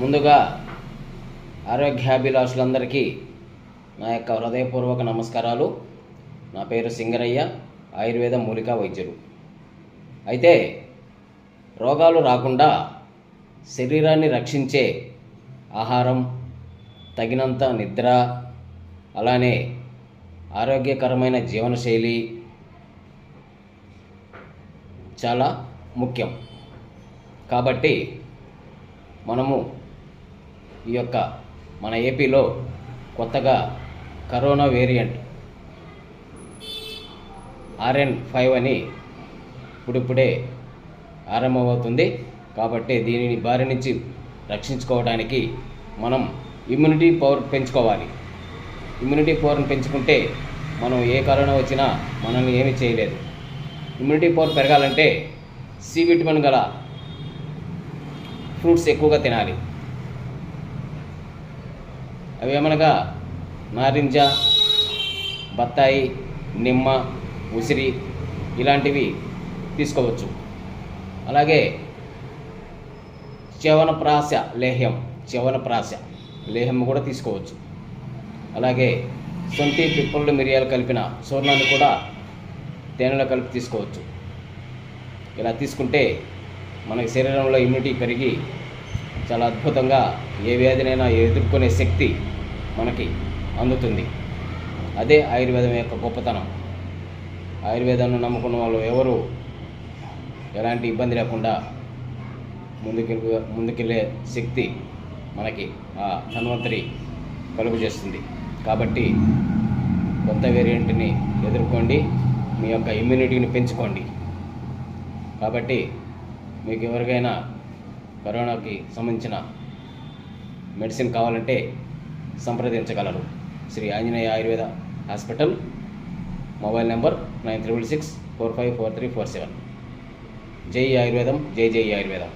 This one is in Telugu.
ముందుగా ఆరోగ్యాభిలాషులందరికీ నా యొక్క హృదయపూర్వక నమస్కారాలు. నా పేరు సింగరయ్య, ఆయుర్వేద మూలికా వైద్యులు. అయితే రోగాలు రాకుండా శరీరాన్ని రక్షించే ఆహారం, తగినంత నిద్ర, అలానే ఆరోగ్యకరమైన జీవనశైలి చాలా ముఖ్యం. కాబట్టి మనము ఈ యొక్క మన ఏపీలో కొత్తగా కరోనా వేరియంట్ RN5 అని ఇప్పుడిప్పుడే ఆరంభమవుతుంది. కాబట్టి దీనిని బారి నుంచి రక్షించుకోవడానికి మనం ఇమ్యూనిటీ పవర్ పెంచుకోవాలి. ఇమ్యూనిటీ పవర్ని పెంచుకుంటే మనం ఏ కరోనా వచ్చినా మనల్ని ఏమీ చేయలేదు. ఇమ్యూనిటీ పవర్ పెరగాలంటే సి విటమిన్ గల ఫ్రూట్స్ ఎక్కువగా తినాలి. అవి ఏమనగా నారింజ, బత్తాయి, నిమ్మ, ఉసిరి ఇలాంటివి తీసుకోవచ్చు. అలాగే చ్యవనప్రాశ లేహ్యం కూడా తీసుకోవచ్చు. అలాగే సొంటి, పిప్పళ్ళు, మిరియాలు కలిపిన చూర్ణాన్ని కూడా తేనెలో కలిపి తీసుకోవచ్చు. ఇలా తీసుకుంటే మనకి శరీరంలో ఇమ్యూనిటీ పెరిగి చాలా అద్భుతంగా ఏ వ్యాధినైనా ఎదుర్కొనే శక్తి మనకి అందుతుంది. అదే ఆయుర్వేదం యొక్క గొప్పతనం. ఆయుర్వేదాన్ని నమ్ముకున్న వాళ్ళు ఎవరు ఎలాంటి ఇబ్బంది లేకుండా ముందుకెళ్ళే శక్తి మనకి ఆ ధన్వంతరి కలుగు చేస్తుంది. కాబట్టి కొత్త వేరియంట్ని ఎదుర్కోండి, మీ యొక్క ఇమ్యూనిటీని పెంచుకోండి. కాబట్టి మీకు ఎవరికైనా కరోనాకి సంబంధించిన మెడిసిన్ కావాలంటే సంప్రదించగలరు. Sri Anjaneya Ayurveda hospital, mobile number 9666454347. జై ఆయుర్వేదం, జై ఆయుర్వేదం.